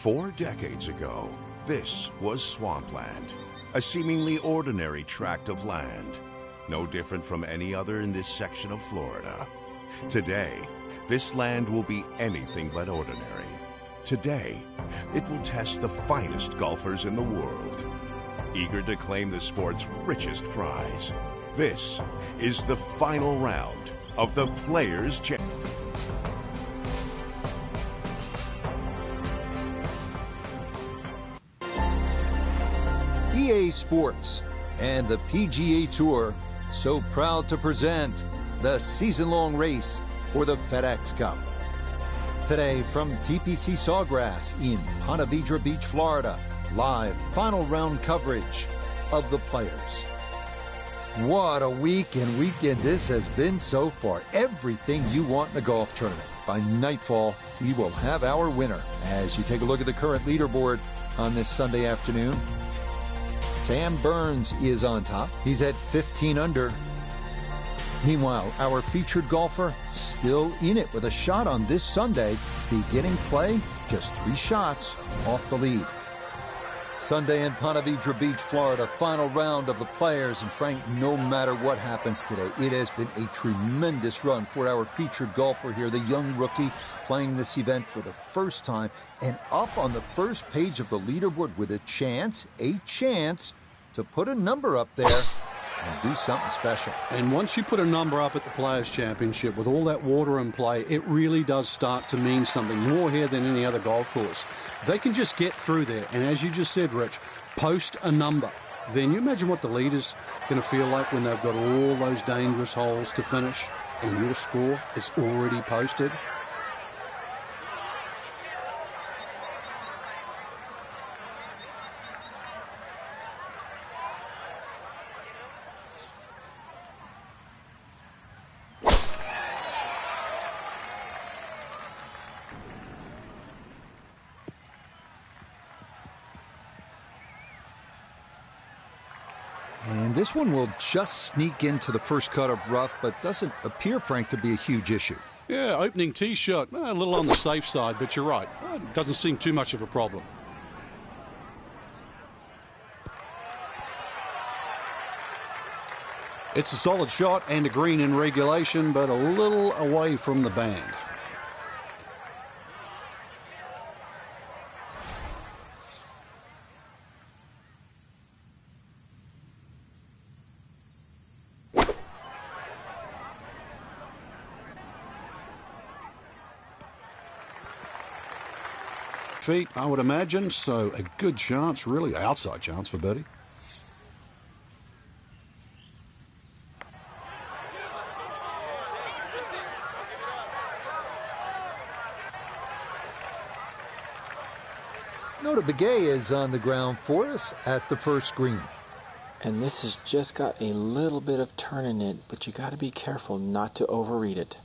4 decades ago, this was swampland, a seemingly ordinary tract of land, no different from any other in this section of Florida. Today, this land will be anything but ordinary. Today, it will test the finest golfers in the world, eager to claim the sport's richest prize. This is the final round of the Players' Championship. EA Sports and the PGA Tour so proud to present the season-long race for the FedEx Cup. Today from TPC Sawgrass in Ponte Vedra Beach, Florida, live final round coverage of the Players. What a week and weekend this has been so far. Everything you want in a golf tournament. By nightfall, we will have our winner. As you take a look at the current leaderboard on this Sunday afternoon, Sam Burns is on top. He's at 15 under. Meanwhile, our featured golfer still in it with a shot on this Sunday, beginning play just 3 shots off the lead. Sunday in Ponte Vedra Beach, Florida, final round of the Players. And Frank, no matter what happens today, it has been a tremendous run for our featured golfer here, the young rookie playing this event for the first time and up on the first page of the leaderboard with a chance to put a number up there and do something special. And once you put a number up at the Players' Championship with all that water in play, it really does start to mean something more here than any other golf course. They can just get through there, and as you just said, Rich, post a number. Then you imagine what the leader's going to feel like when they've got all those dangerous holes to finish, and your score is already posted. And this one will just sneak into the first cut of rough, but doesn't appear, Frank, to be a huge issue. Yeah, opening tee shot, a little on the safe side, but you're right. It doesn't seem too much of a problem. It's a solid shot and a green in regulation, but a little away from the band. Feet, I would imagine, so a good chance, really outside chance for birdie. Nota Begay is on the ground for us at the first green. And this has just got a little bit of turn in it, but you got to be careful not to overread it.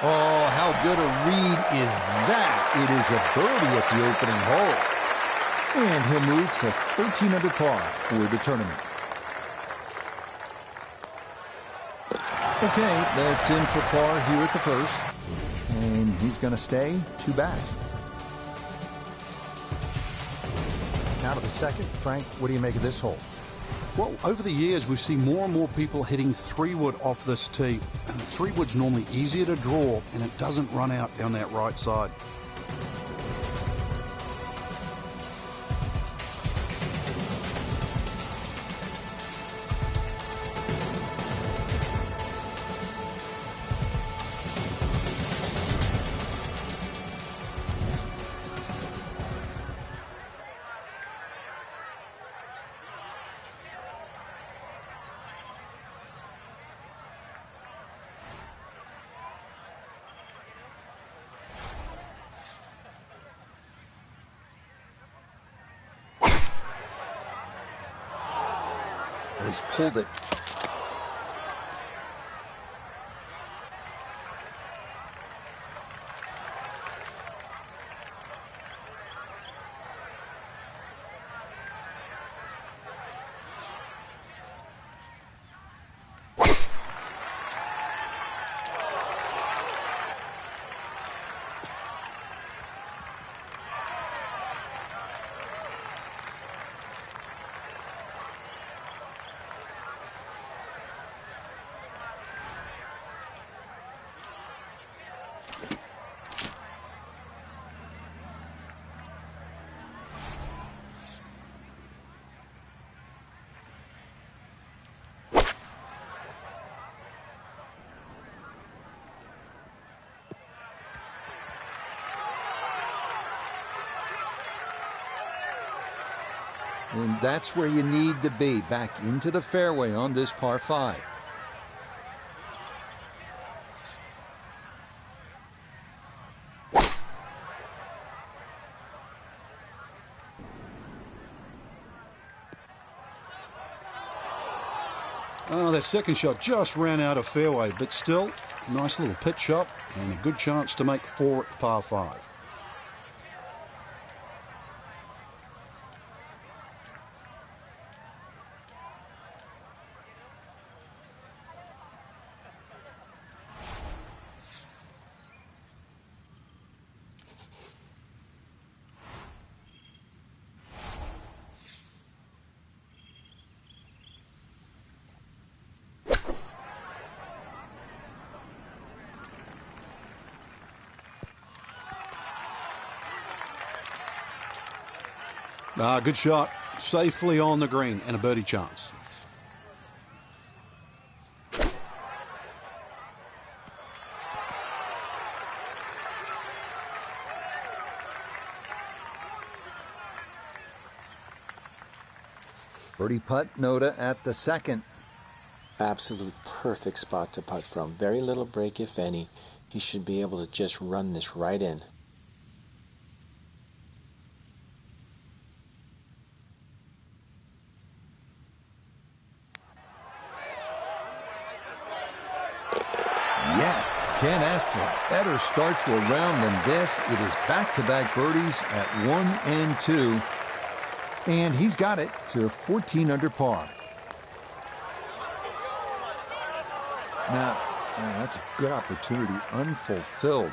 Oh, how good a read is that? It is a birdie at the opening hole. And he'll move to 13 under par for the tournament. Okay, that's in for par here at the first. And he's going to stay 2 back. Now to the second. Frank, what do you make of this hole? Well, over the years, we've seen more and more people hitting 3-wood off this tee. And 3-wood's normally easier to draw, and it doesn't run out down that right side. He's pulled it. And that's where you need to be, back into the fairway on this par 5. Oh, that second shot just ran out of fairway, but still, nice little pitch shot and a good chance to make 4 at par 5. Good shot. Safely on the green and a birdie chance. Birdie putt, Noda, at the second. Absolute perfect spot to putt from. Very little break, if any. He should be able to just run this right in. Yes, can't ask for a better start to a round than this. It is back-to-back birdies at 1 and 2. And he's got it to 14 under par. Now, that's a good opportunity unfulfilled.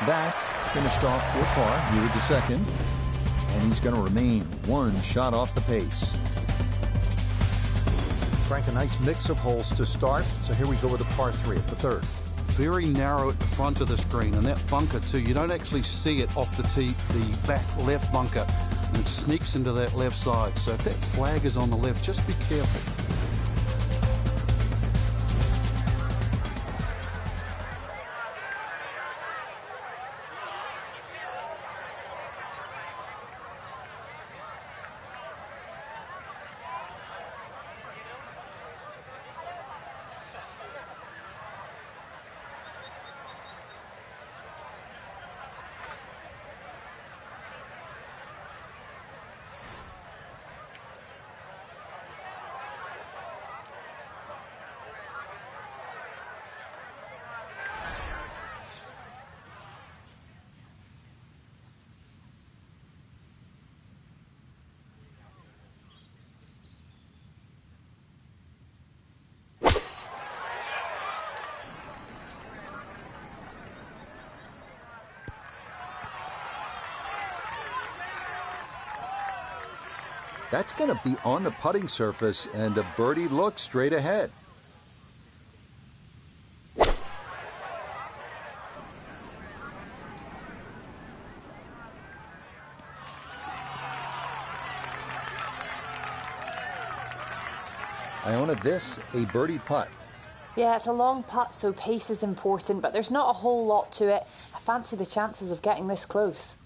That finished off for par here at the second. And he's going to remain 1 shot off the pace. Frank, a nice mix of holes to start. So here we go with a par 3 at the third. Very narrow at the front of the screen, and that bunker too, you don't actually see it off the tee, the back left bunker, and it sneaks into that left side. So if that flag is on the left, just be careful. That's going to be on the putting surface, and a birdie look straight ahead. Iona, this a birdie putt. Yeah, it's a long putt, so pace is important, but there's not a whole lot to it. I fancy the chances of getting this close.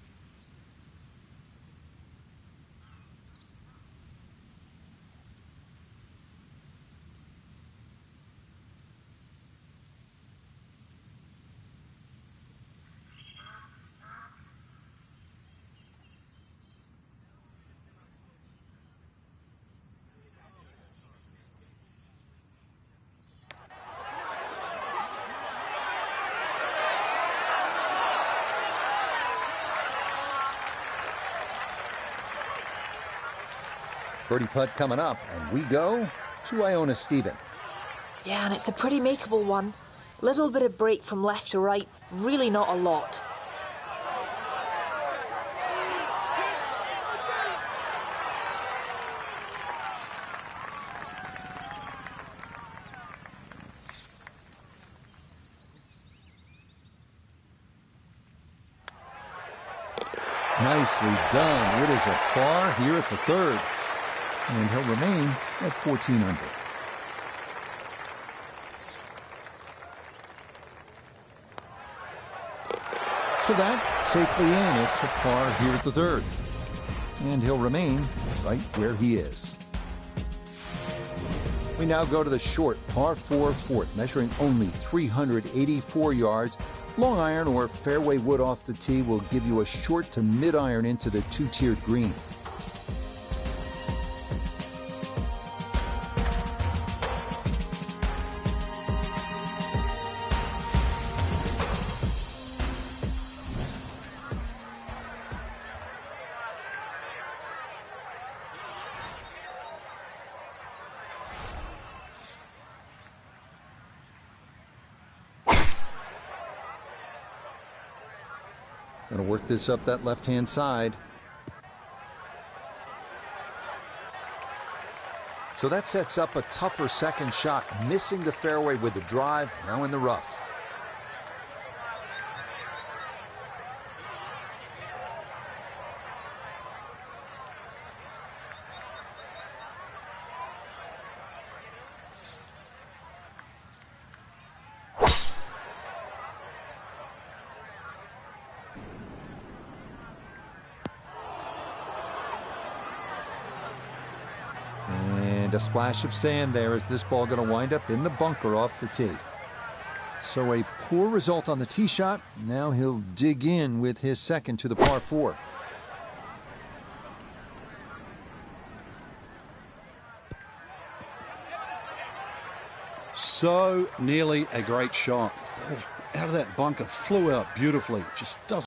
Birdie putt coming up, and we go to Iona Stephen. Yeah, and it's a pretty makeable one. Little bit of break from left to right, really not a lot. Nicely done. It is a par here at the third. And he'll remain at 14 under. So that safely in. It's a par here at the third. And he'll remain right where he is. We now go to the short par 4 fourth, measuring only 384 yards. Long iron or fairway wood off the tee will give you a short to mid iron into the two-tiered green. Going to work this up that left-hand side. So that sets up a tougher second shot, missing the fairway with the drive, now in the rough. And a splash of sand there as this ball going to wind up in the bunker off the tee. So a poor result on the tee shot. Now he'll dig in with his second to the par 4. So nearly a great shot. Out of that bunker, flew out beautifully. Just doesn't.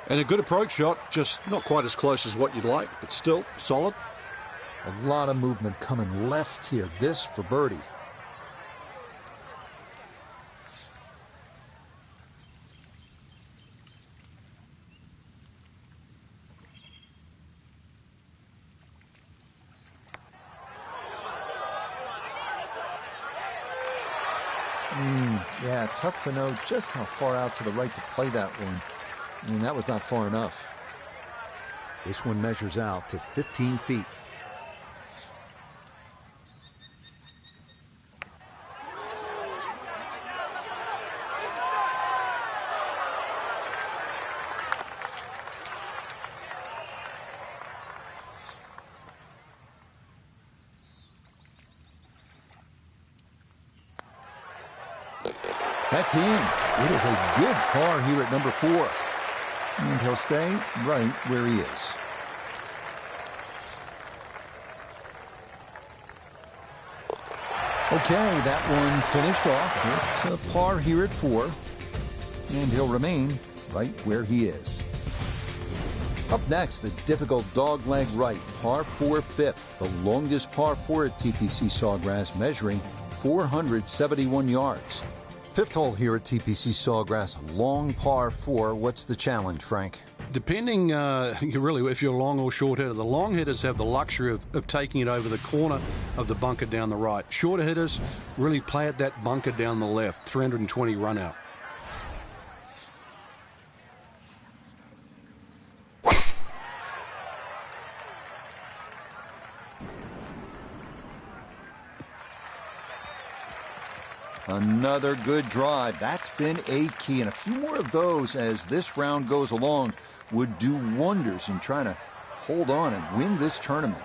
And a good approach shot, just not quite as close as what you'd like, but still solid. A lot of movement coming left here. This for birdie. Yeah, tough to know just how far out to the right to play that one. I mean, that was not far enough. This one measures out to 15 feet. That's in. It is a good par here at number 4. And he'll stay right where he is. Okay, that one finished off. It's a par here at 4. And he'll remain right where he is. Up next, the difficult dogleg right, par 4 fifth, the longest par 4 at TPC Sawgrass, measuring 471 yards. Fifth hole here at TPC Sawgrass, long par 4. What's the challenge, Frank? Depending, really, if you're long or short hitter, the long hitters have the luxury of taking it over the corner of the bunker down the right. Shorter hitters really play at that bunker down the left, 320 run out. Another good drive. That's been a key, and a few more of those as this round goes along would do wonders in trying to hold on and win this tournament.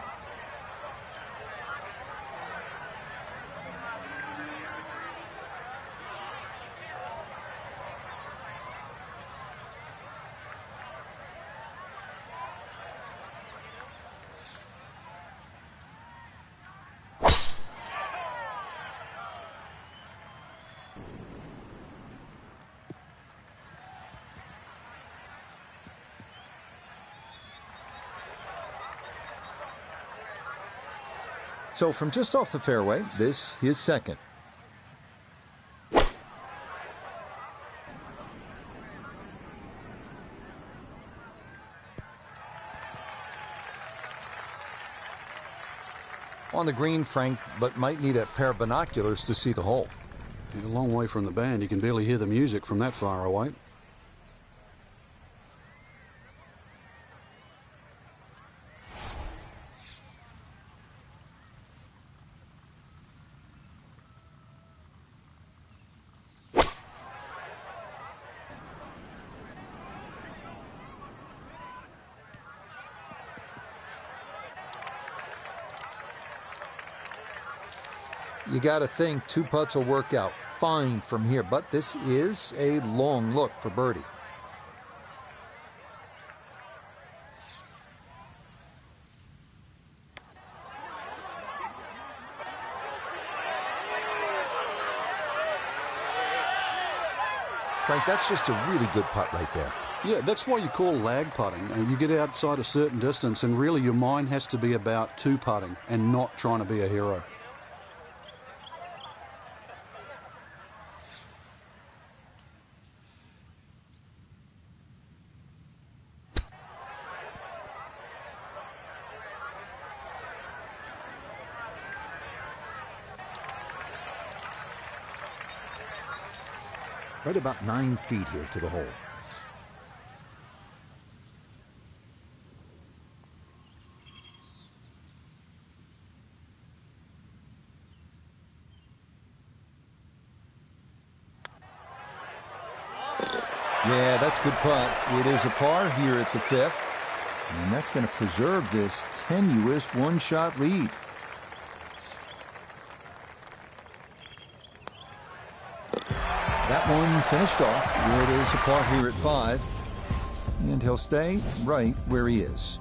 So from just off the fairway, this is second. on the green, Frank, but might need a pair of binoculars to see the hole. He's a long way from the band. You can barely hear the music from that far away. You got to think 2 putts will work out fine from here, but this is a long look for birdie. Frank, that's just a really good putt right there. Yeah, that's why you call lag putting. You get outside a certain distance, and really your mind has to be about 2-putting and not trying to be a hero. Right about 9 feet here to the hole. Yeah, that's a good putt. It is a par here at the 5th, and that's going to preserve this tenuous 1-shot lead. That one finished off. It is a par here at 5, and he'll stay right where he is.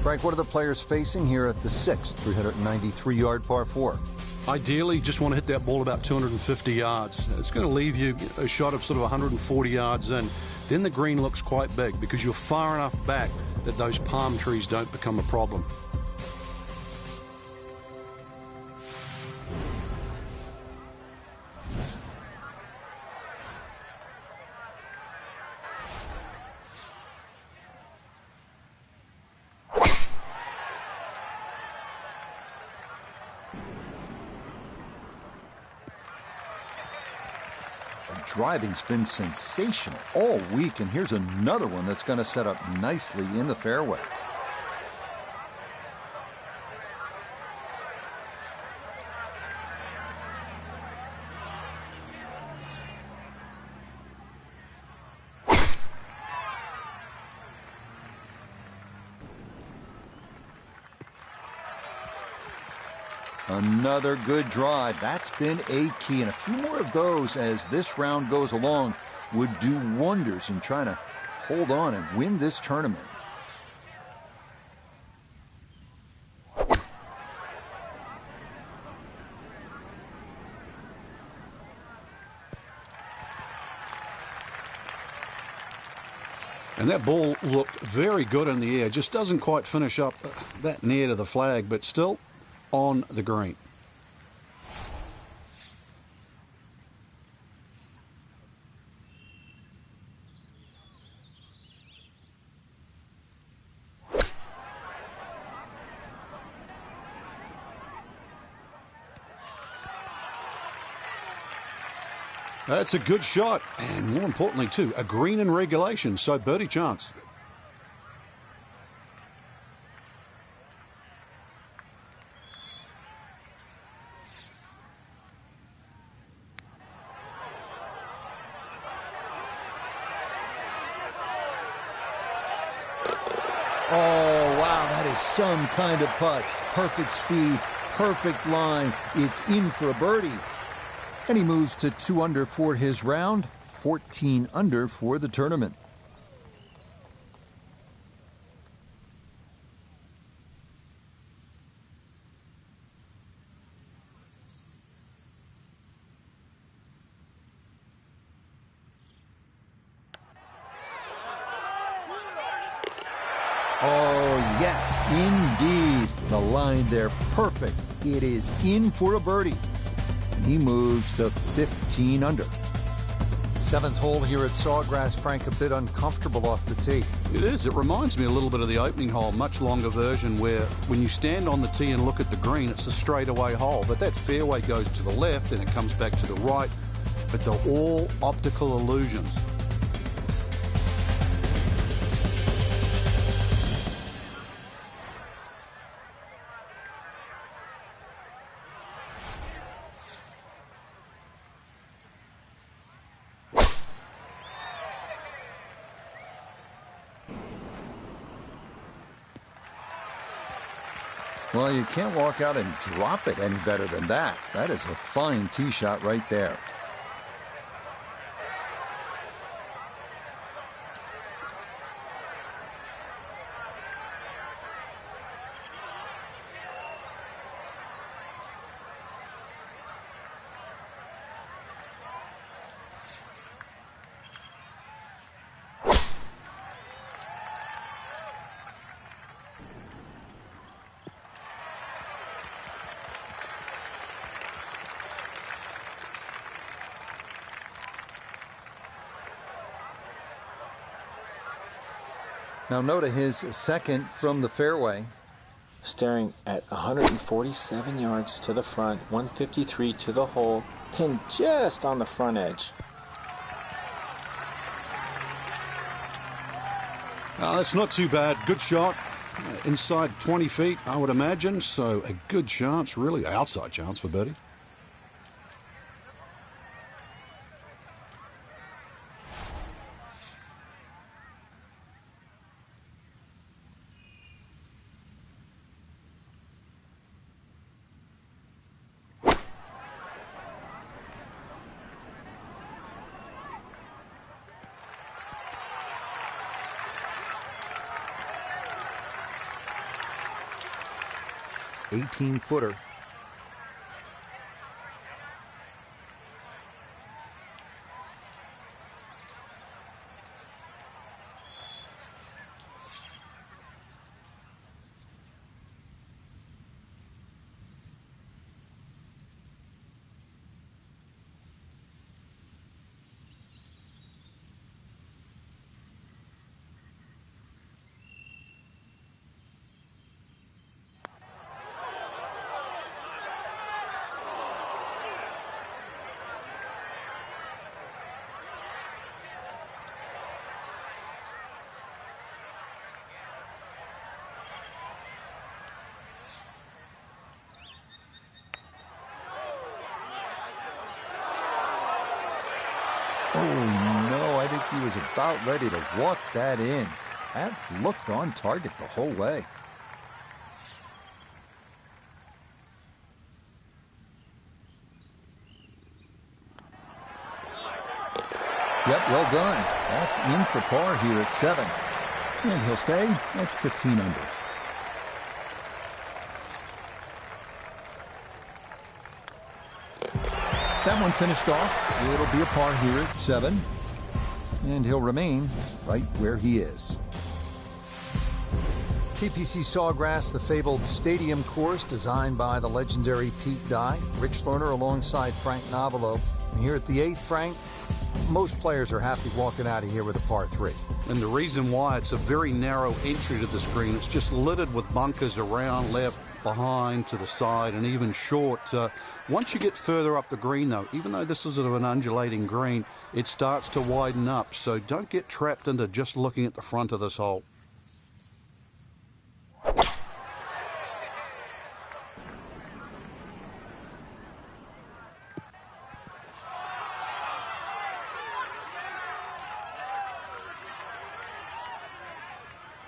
Frank, what are the players facing here at the 6th 393-yard par 4? Ideally, you just want to hit that ball about 250 yards. It's going to leave you a shot of sort of 140 yards in. Then the green looks quite big because you're far enough back that those palm trees don't become a problem. Driving's been sensational all week, and here's another one that's going to set up nicely in the fairway. Another good drive. That's been a key, and a few more of those as this round goes along would do wonders in trying to hold on and win this tournament. And that ball looked very good in the air. Just doesn't quite finish up that near to the flag, but still on the green. That's a good shot, and more importantly too, a green in regulation, so birdie chance. Oh, wow, that is some kind of putt. Perfect speed, perfect line. It's in for a birdie. And he moves to 2 under for his round, 14 under for the tournament. Oh, yes, indeed. The line there, perfect. It is in for a birdie. And he moves to 15 under. Seventh hole here at Sawgrass. Frank, a bit uncomfortable off the tee. It is. It reminds me a little bit of the opening hole, much longer version, where when you stand on the tee and look at the green, it's a straightaway hole. But that fairway goes to the left and it comes back to the right. But they're all optical illusions. Well, you can't walk out and drop it any better than that. That is a fine tee shot right there. Now note his second from the fairway. Staring at 147 yards to the front, 153 to the hole, pinned just on the front edge. That's not too bad. Good shot. Inside 20 feet, I would imagine. So a good chance, really outside chance for birdie. Footer. Oh, no, I think he was about ready to walk that in. That looked on target the whole way. Yep, well done. That's in for par here at 7. And he'll stay at 15 under. That one finished off. It'll be a par here at 7. And he'll remain right where he is. TPC Sawgrass, the fabled stadium course designed by the legendary Pete Dye. Rich Lerner alongside Frank Novelo. And here at the 8th, Frank, most players are happy walking out of here with a par 3. And the reason why, it's a very narrow entry to this green. It's just littered with bunkers around, left, behind, to the side, and even short. Once you get further up the green, though, even though this is sort of an undulating green, it starts to widen up. So don't get trapped into just looking at the front of this hole.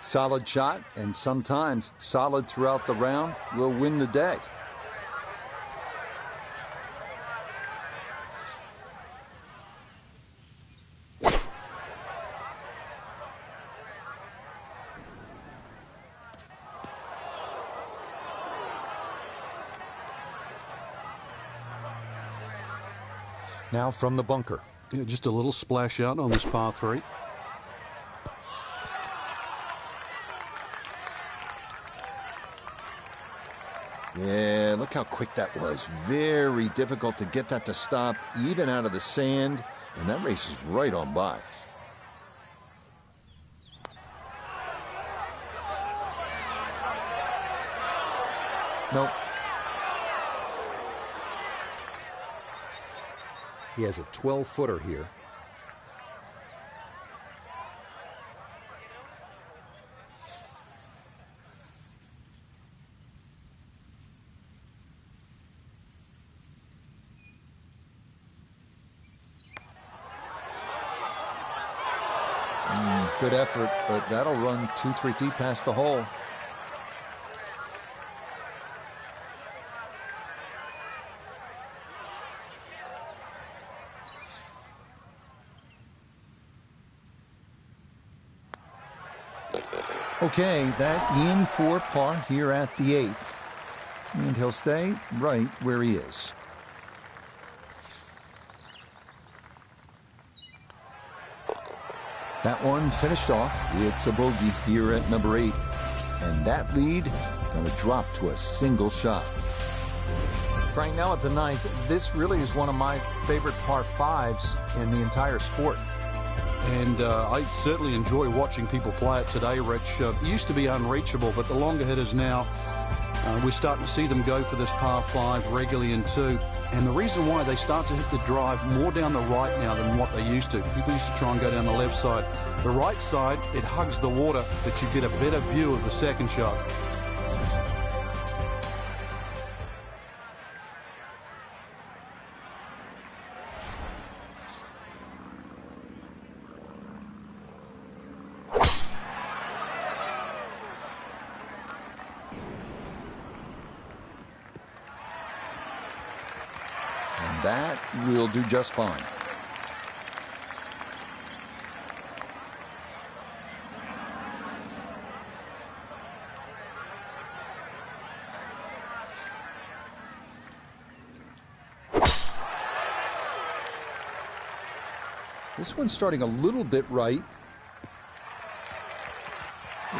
Solid shot, and sometimes solid throughout the round, will win the day. Now from the bunker. Yeah, just a little splash out on this par 3. Yeah, look how quick that was. Very difficult to get that to stop, even out of the sand. And that race is right on by. Nope. He has a 12-footer here. Good effort, but that'll run 2-3 feet past the hole. Okay, that in for par here at the 8th. And he'll stay right where he is. That one finished off. It's a bogey here at number 8. And that lead going to drop to a single shot. Frank, now at the 9th, this really is one of my favorite par 5s in the entire sport. And I certainly enjoy watching people play it today, Rich. It used to be unreachable, but the longer hitters now, we're starting to see them go for this par 5 regularly in 2. And the reason why they start to hit the drive more down the right now than what they used to. People used to try and go down the left side. The right side, it hugs the water, but you get a better view of the second shot. That will do just fine. This one's starting a little bit right.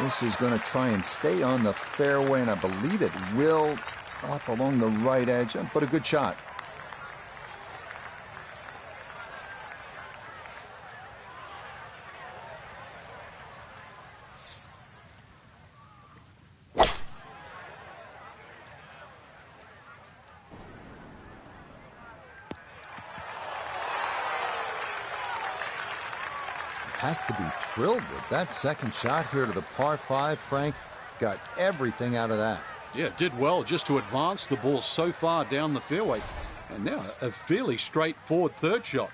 This is going to try and stay on the fairway, and I believe it will up along the right edge, but a good shot. Has to be thrilled with that second shot here to the par 5. Frank got everything out of that. Yeah, did well just to advance the ball so far down the fairway. And now a fairly straightforward third shot.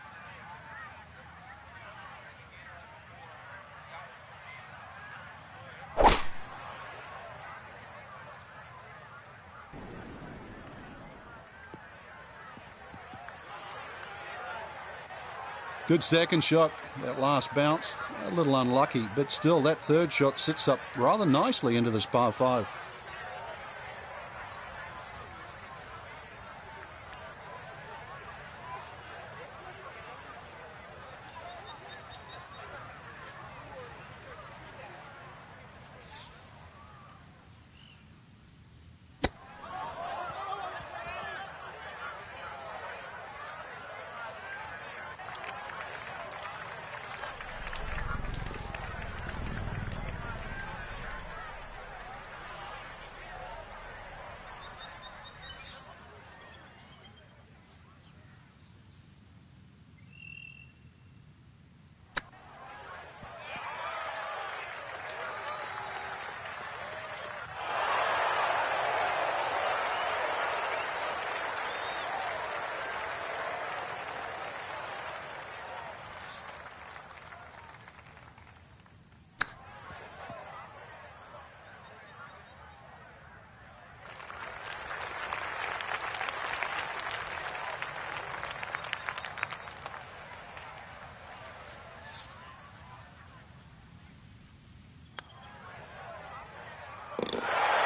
Good second shot. That last bounce, a little unlucky, but still that third shot sits up rather nicely into this par 5.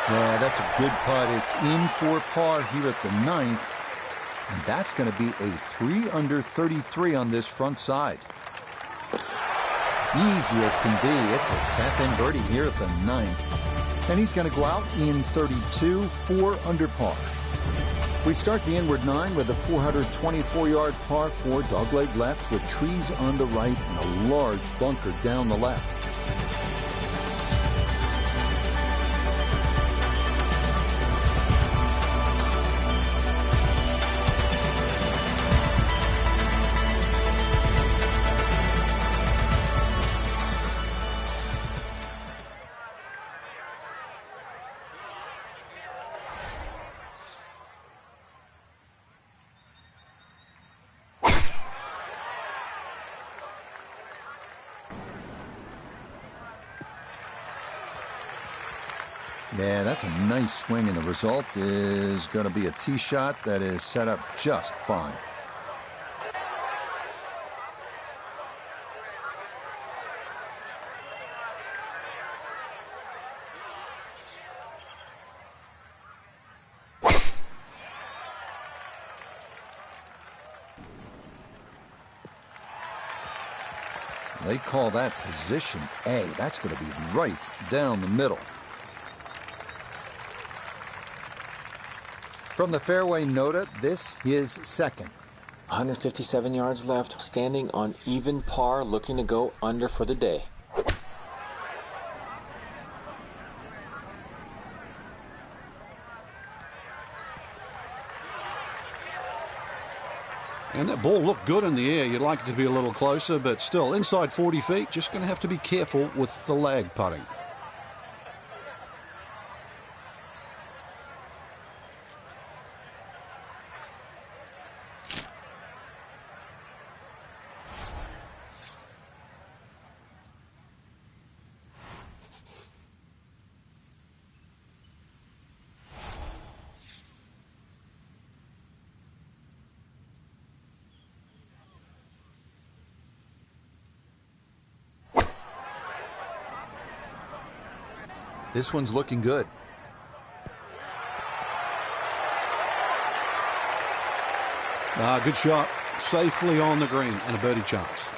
Yeah, that's a good putt. It's in for par here at the 9th. And that's going to be a 3 under 33 on this front side. Easy as can be. It's a tap-in birdie here at the 9th. And he's going to go out in 32, 4 under par. We start the inward 9 with a 424-yard par 4 dogleg left with trees on the right and a large bunker down the left. Yeah, that's a nice swing, and the result is going to be a tee shot that is set up just fine. They call that position A. That's going to be right down the middle. From the fairway nota, this is second. 157 yards left, standing on even par, looking to go under for the day. And that ball looked good in the air. You'd like it to be a little closer, but still, inside 40 feet, just going to have to be careful with the lag putting. This one's looking good. Good shot. Safely on the green and a birdie chance.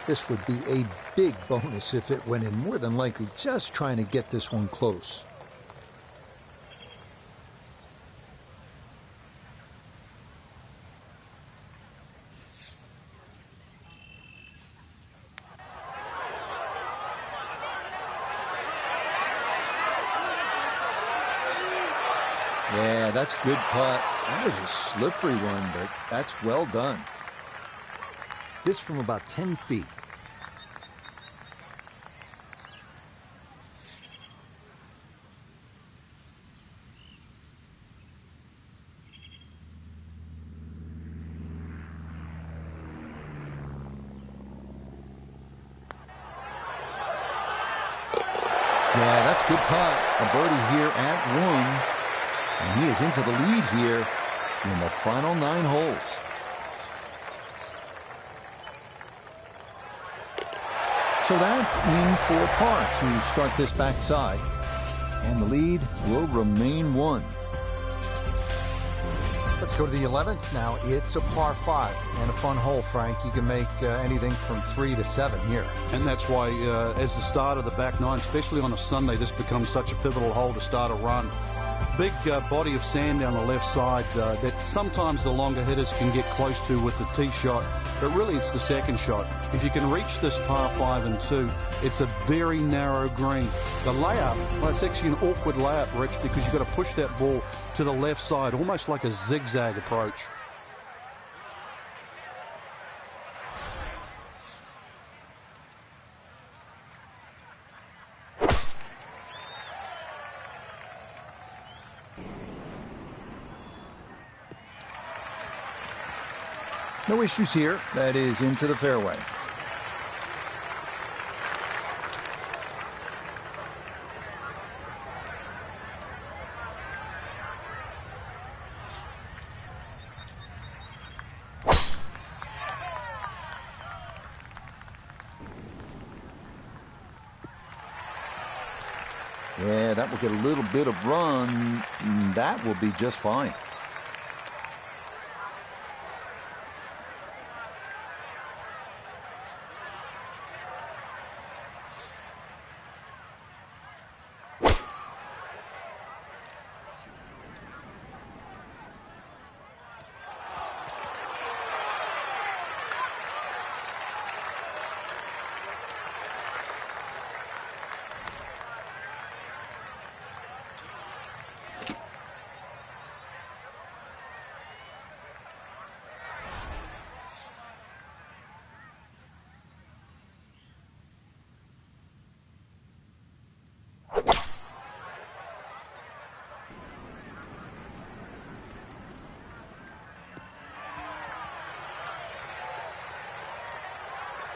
This would be a big bonus if it went in. More than likely just trying to get this one close. Yeah, that's good putt. That was a slippery one, but that's well done. This from about 10 feet. Yeah, that's good putt. A birdie here at 1. And he is into the lead here in the final 9 holes. So that's in for par to start this backside. And the lead will remain 1. Let's go to the 11th. Now it's a par 5 and a fun hole, Frank. You can make anything from 3 to 7 here. And that's why as the start of the back 9, especially on a Sunday, this becomes such a pivotal hole to start a run. Big body of sand down the left side that sometimes the longer hitters can get close to with the tee shot, but really it's the second shot. If you can reach this par 5 and 2, it's a very narrow green. The layup, well, it's actually an awkward layup, Rich, because you've got to push that ball to the left side, almost like a zigzag approach. No issues here. That is into the fairway. Yeah, that will get a little bit of run. That will be just fine.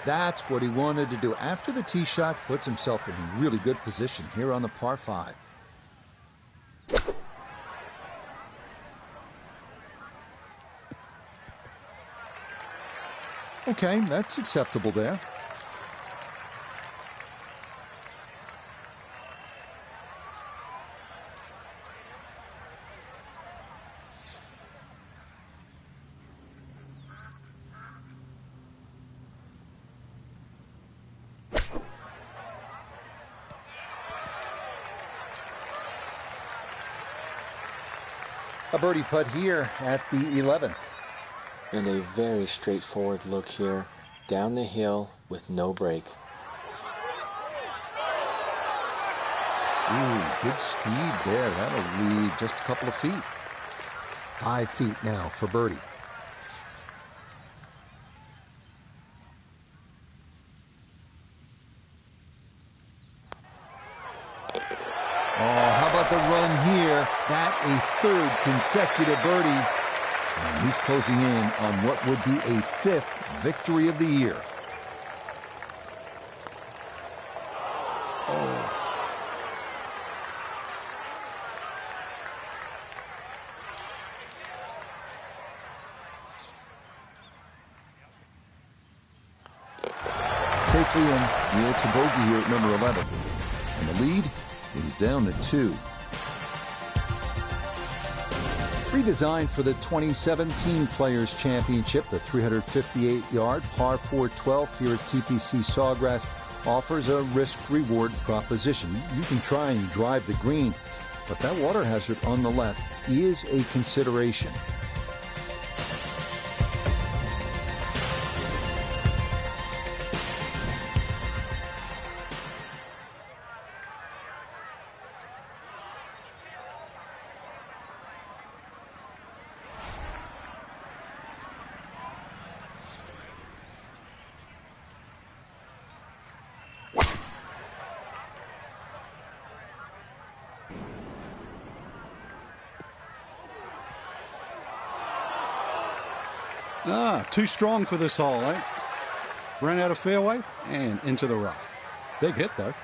That's what he wanted to do. After the tee shot, puts himself in really good position here on the par 5. Okay, that's acceptable there. A birdie putt here at the 11th. And a very straightforward look here, down the hill with no break. Ooh, good speed there. That'll leave just a couple of feet. 5 feet now for birdie. Oh, how about the run here? That a 3rd consecutive birdie. And he's closing in on what would be a 5th victory of the year. Oh. Safely in. Yeah, it's a bogey here at number 11. And the lead is down to 2. Redesigned for the 2017 Players Championship, the 358-yard par 4 12th here at TPC Sawgrass offers a risk-reward proposition. You can try and drive the green, but that water hazard on the left is a consideration. Too strong for this hole, eh? Ran out of fairway and into the rough. Big hit, though.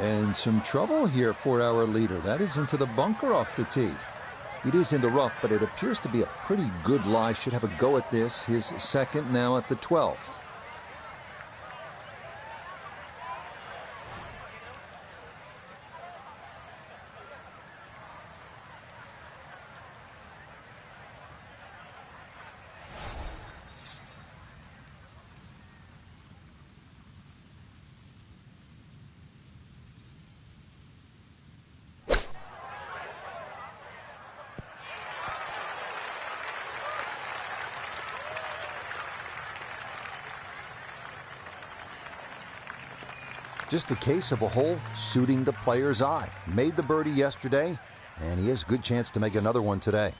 And some trouble here for our leader. That is into the bunker off the tee. It is in the rough, but it appears to be a pretty good lie. Should have a go at this. His 2nd now at the 12th. Just a case of a hole suiting the player's eye. Made the birdie yesterday, and he has a good chance to make another one today.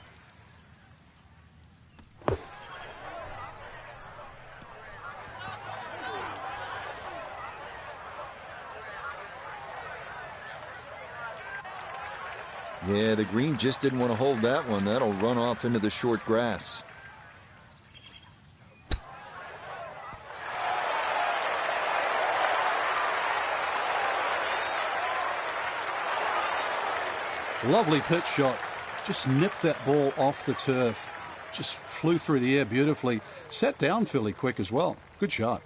Yeah, the green just didn't want to hold that one. That'll run off into the short grass. Lovely pitch shot. Just nipped that ball off the turf. Just flew through the air beautifully. Sat down fairly quick as well. Good shot.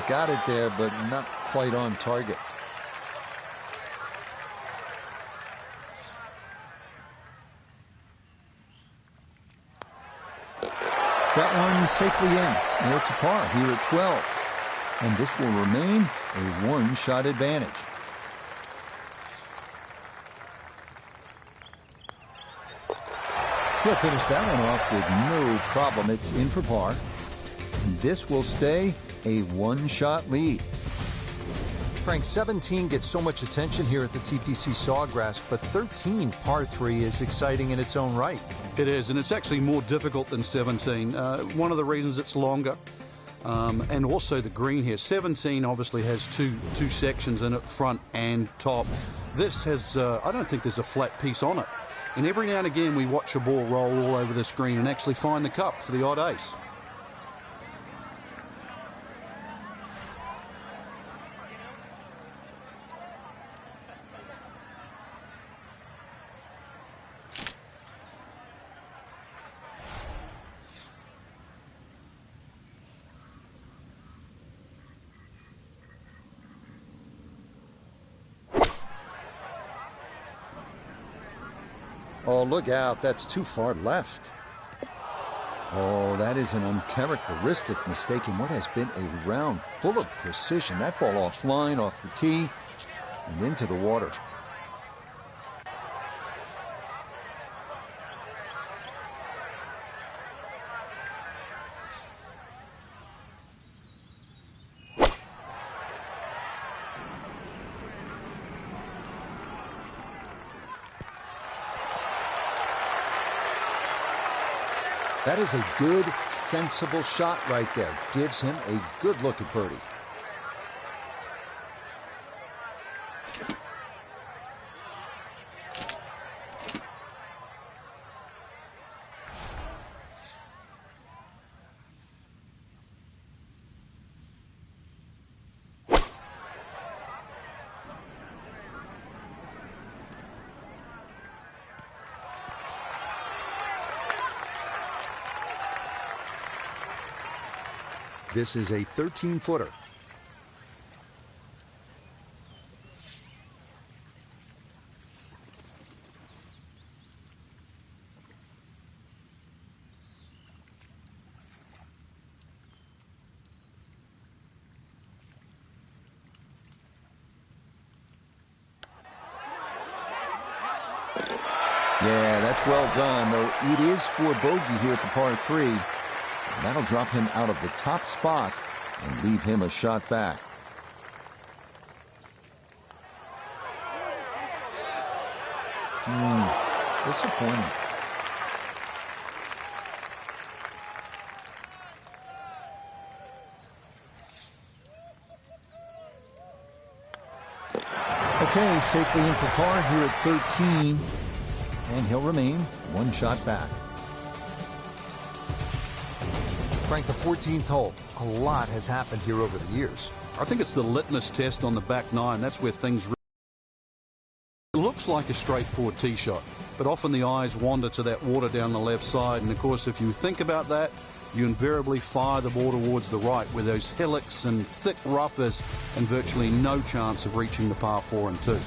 Got it there, but not quite on target. That one safely in. And it's a par here at 12. And this will remain a one-shot advantage. He'll finish that one off with no problem. It's in for par. and this will stay a one-shot lead. Frank, 17 gets so much attention here at the TPC Sawgrass, but 13, par 3, is exciting in its own right. It is, and it's actually more difficult than 17. One of the reasons it's longer, and also the green here. 17 obviously has two sections in it, front and top. This has, I don't think there's a flat piece on it. And every now and again we watch a ball roll all over this green and actually find the cup for the odd ace. Oh, look out. That's too far left. Oh, that is an uncharacteristic mistake in what has been a round full of precision. That ball offline, off the tee, and into the water. That is a good, sensible shot right there. Gives him a good look at birdie. This is a 13-footer. Yeah, that's well done, though it is for bogey here at the par 3. And that'll drop him out of the top spot and leave him a shot back. Disappointing. Okay, safely in for par here at 13. And he'll remain one shot back. Frank, the 14th hole. A lot has happened here over the years. I think it's the litmus test on the back nine. That's where things it looks like a straightforward tee shot, but often the eyes wander to that water down the left side. And of course, if you think about that, you invariably fire the ball towards the right, where those hillocks and thick rough is, and virtually no chance of reaching the par 4 and 2.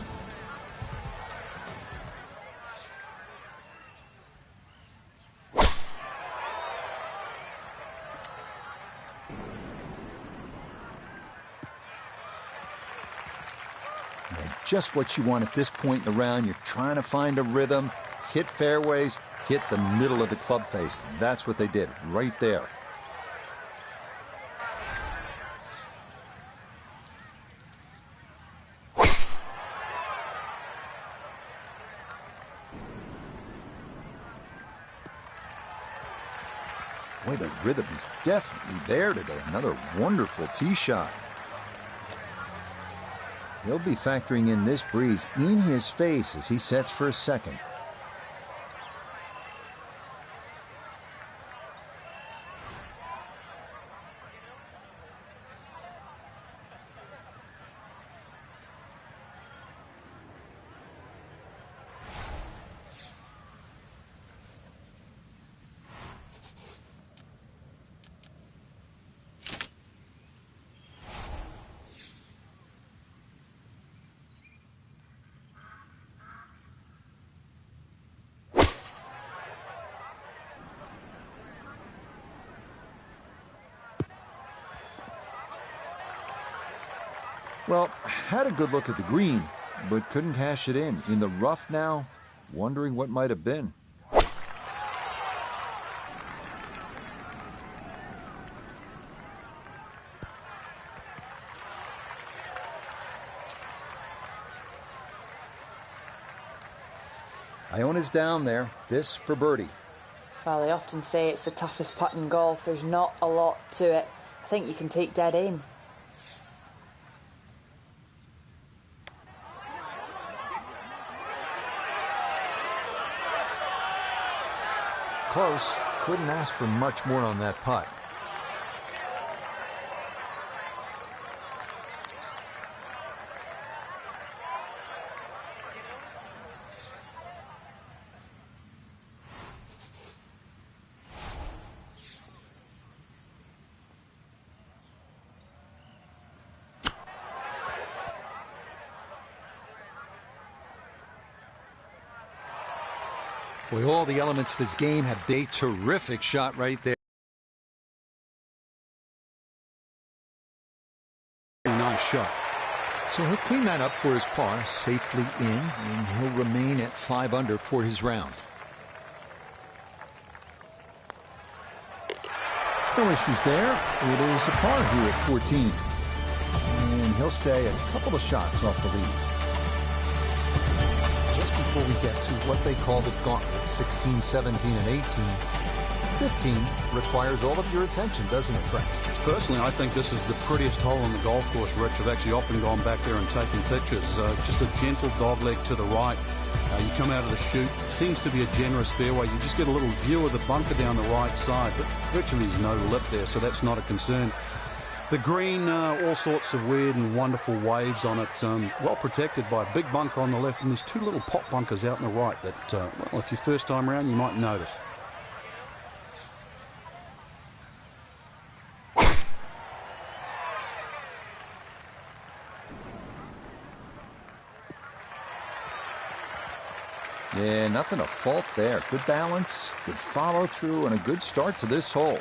Just what you want at this point in the round. You're trying to find a rhythm, hit fairways, hit the middle of the club face. That's what they did right there. Boy, the rhythm is definitely there today. Another wonderful tee shot. He'll be factoring in this breeze in his face as he sets for a second. Well, had a good look at the green, but couldn't cash it in. In the rough now, wondering what might have been. Iona's down there. This for birdie. Well, they often say it's the toughest putt in golf. There's not a lot to it. I think you can take dead aim. Close. Couldn't ask for much more on that putt. Boy, all the elements of his game have been a terrific shot right there. Nice shot. So he'll clean that up for his par, safely in, and he'll remain at 5 under for his round. No issues there. It is a par here at 14. And he'll stay a couple of shots off the lead. Just before we get to what they call the gauntlet, 16, 17, and 18, 15 requires all of your attention, doesn't it, Frank? Personally, I think this is the prettiest hole on the golf course, Rich. I've actually often gone back there and taken pictures. Just a gentle dogleg to the right. You come out of the chute. Seems to be a generous fairway. You just get a little view of the bunker down the right side, but virtually there's no lip there, so that's not a concern. The green, all sorts of weird and wonderful waves on it. Well protected by a big bunker on the left, and there's 2 little pop bunkers out on the right that, well, if you're first time around, you might notice. Yeah, nothing to fault there. Good balance, good follow through, and a good start to this hole.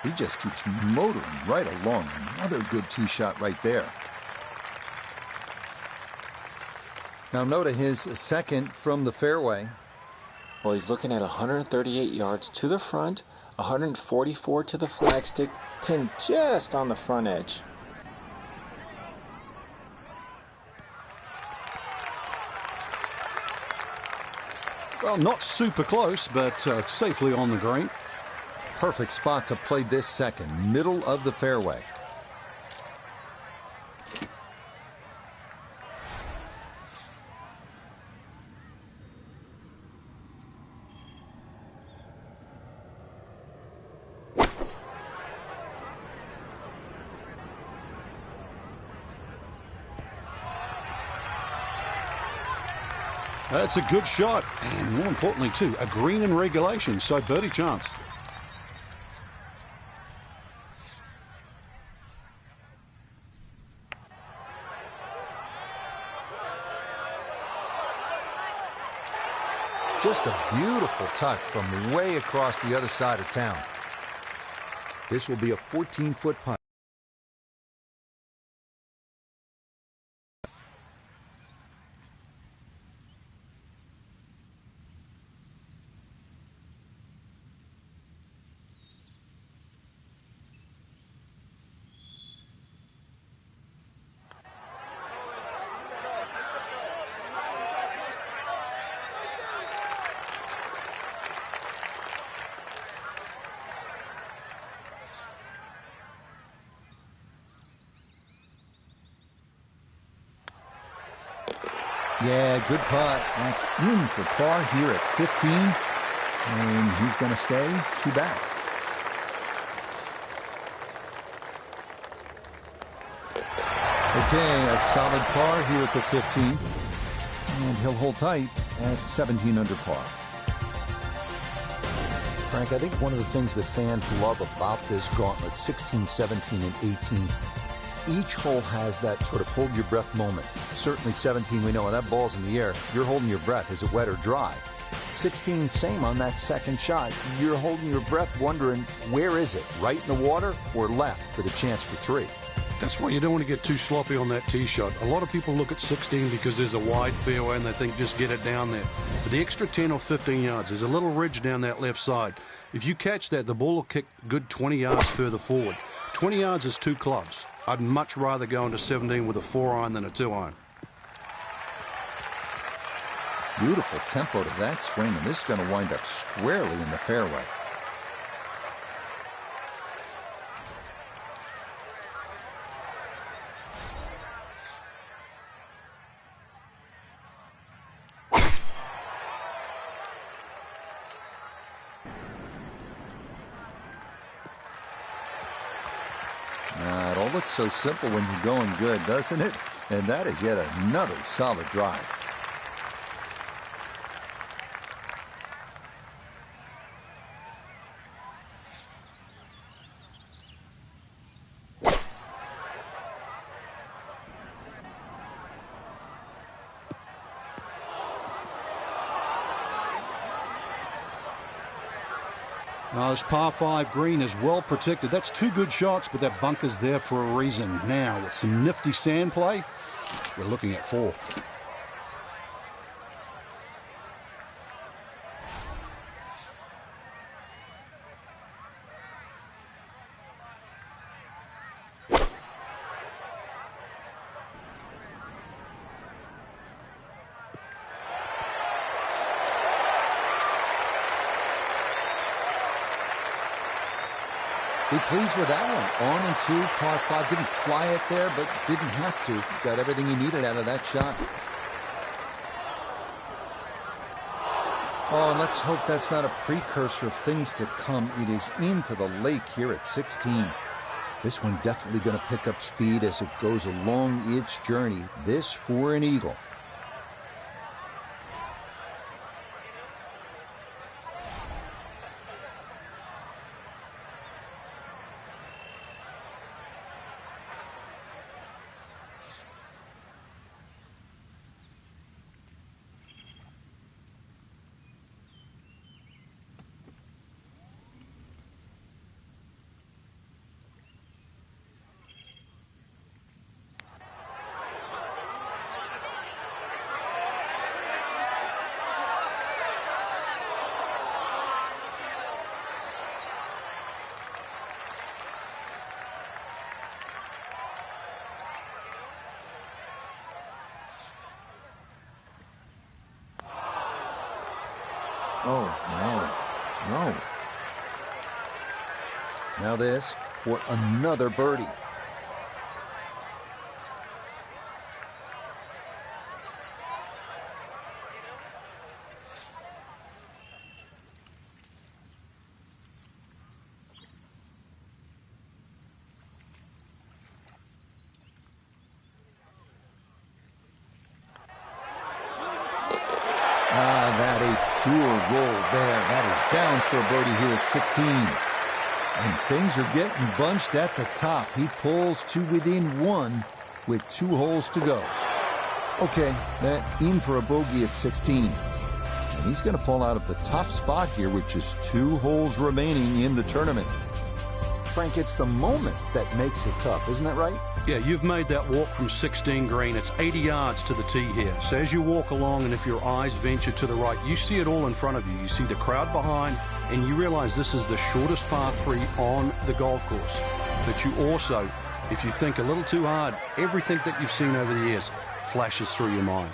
He just keeps motoring right along. Another good tee shot right there. Now note his second from the fairway. Well, he's looking at 138 yards to the front, 144 to the flagstick, pinned just on the front edge. Well, not super close, but safely on the green. Perfect spot to play this second, middle of the fairway. That's a good shot, and more importantly too, a green in regulation, so birdie chance. Just a beautiful touch from way across the other side of town. This will be a 14-foot putt. Yeah, good putt. That's in for par here at 15. And he's going to stay 2 back. Okay, a solid par here at the 15th. And he'll hold tight at 17 under par. Frank, I think one of the things that fans love about this gauntlet, 16, 17, and 18, each hole has that sort of hold your breath moment. Certainly 17, we know when that ball's in the air, you're holding your breath. Is it wet or dry? 16, same on that second shot. You're holding your breath wondering, where is it? Right in the water or left for the chance for 3? That's why you don't want to get too sloppy on that tee shot. A lot of people look at 16 because there's a wide fairway and they think just get it down there. But the extra 10 or 15 yards, there's a little ridge down that left side. If you catch that, the ball will kick good 20 yards further forward. 20 yards is 2 clubs. I'd much rather go into 17 with a 4-iron than a 2-iron. Beautiful tempo to that swing, and this is going to wind up squarely in the fairway. It all looks so simple when you're going good, doesn't it? And that is yet another solid drive. This par 5 green is well protected. That's 2 good shots, but that bunker's there for a reason. Now, with some nifty sand play, we're looking at 4. Be pleased with that one. On and 2, par 5. Didn't fly it there, but didn't have to. Got everything he needed out of that shot. Oh, and let's hope that's not a precursor of things to come. It is into the lake here at 16. This one definitely going to pick up speed as it goes along its journey. This for an eagle. Oh, no. Now this for another birdie. That a pure roll there. That is down for a birdie here at 16. And things are getting bunched at the top. He pulls to within 1 with 2 holes to go. Okay, that in for a bogey at 16. And he's going to fall out of the top spot here with just 2 holes remaining in the tournament. Frank, it's the moment that makes it tough, isn't that right? Yeah, you've made that walk from 16 green. It's 80 yards to the tee here. So as you walk along, and if your eyes venture to the right, you see it all in front of you. You see the crowd behind, and you realize this is the shortest par 3 on the golf course. But you also, if you think a little too hard, everything that you've seen over the years flashes through your mind.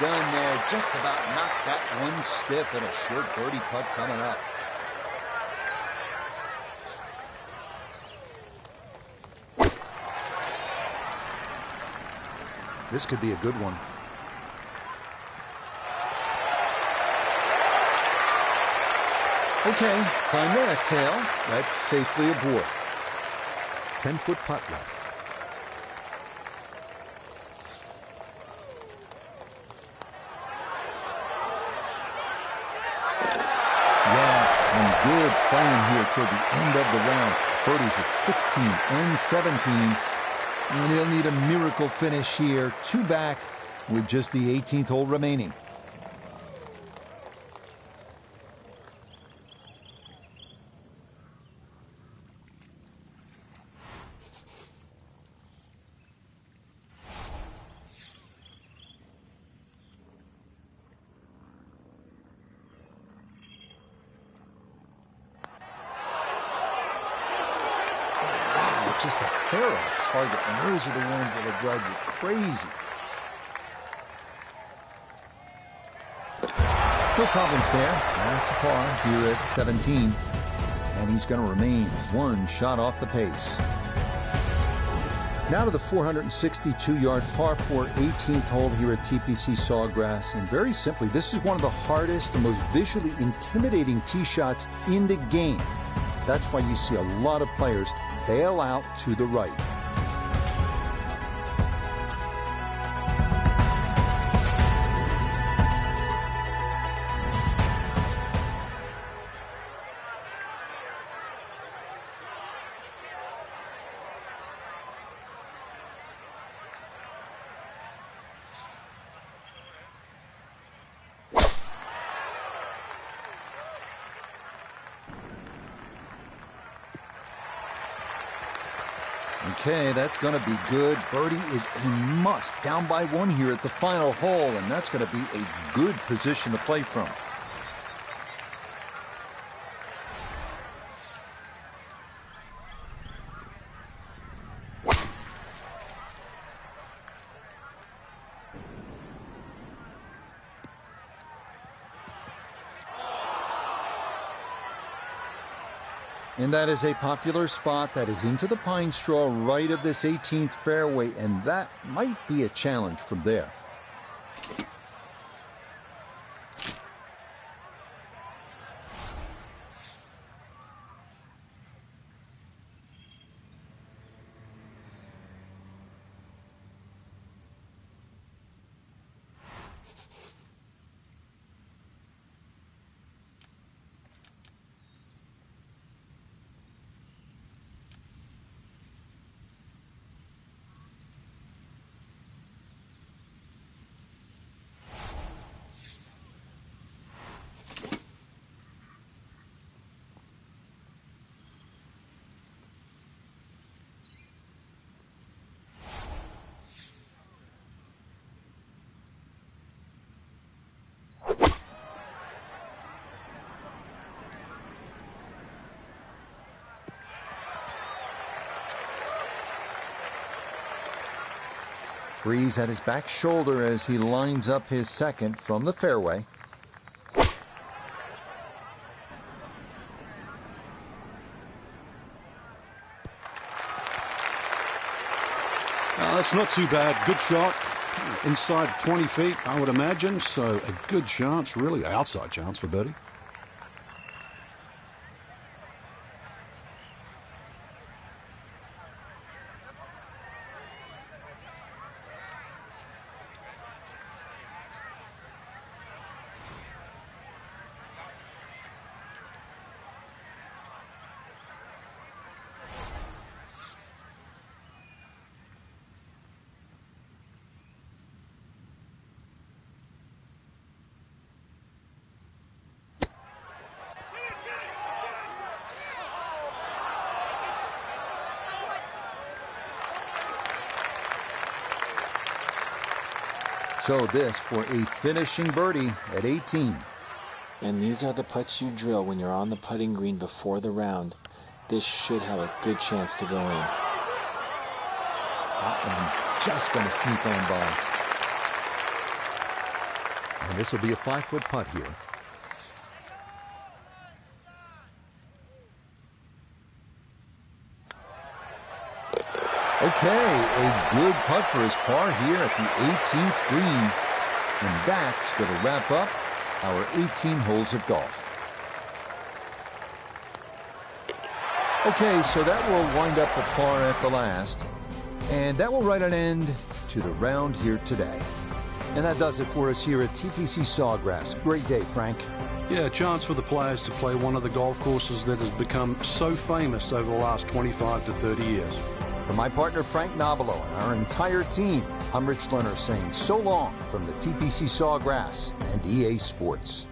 Done there. Just about knocked that one stiff, and a short birdie putt coming up. This could be a good one. Okay, time to exhale. That's safely aboard. 10-foot putt left. Yes, and good playing here toward the end of the round. Birdies at 16 and 17. And he'll need a miracle finish here. 2 back with just the 18th hole remaining. Just a hair off target, and those are the ones that will drive you crazy. No problems there. That's a par here at 17. And he's going to remain 1 shot off the pace. Now to the 462-yard par 4 18th hole here at TPC Sawgrass. And very simply, this is one of the hardest and most visually intimidating tee shots in the game. That's why you see a lot of players bail out to the right. Okay, that's going to be good. Birdie is a must. Down by 1 here at the final hole, and that's going to be a good position to play from. And that is a popular spot that is into the pine straw right of this 18th fairway, and that might be a challenge from there. Breeze at his back shoulder as he lines up his second from the fairway. That's not too bad. Good shot. Inside 20 feet, I would imagine. So a good chance, really outside chance for birdie. So this for a finishing birdie at 18. And these are the putts you drill when you're on the putting green before the round. This should have a good chance to go in. That one just going to sneak on by. And this will be a 5-foot putt here. Okay, a good putt for his par here at the 18th green. And that's going to wrap up our 18 holes of golf. Okay, so that will wind up the par at the last. And that will write an end to the round here today. And that does it for us here at TPC Sawgrass. Great day, Frank. Yeah, a chance for the players to play one of the golf courses that has become so famous over the last 25 to 30 years. For my partner Frank Nobilo and our entire team, I'm Rich Lerner saying so long from the TPC Sawgrass and EA Sports.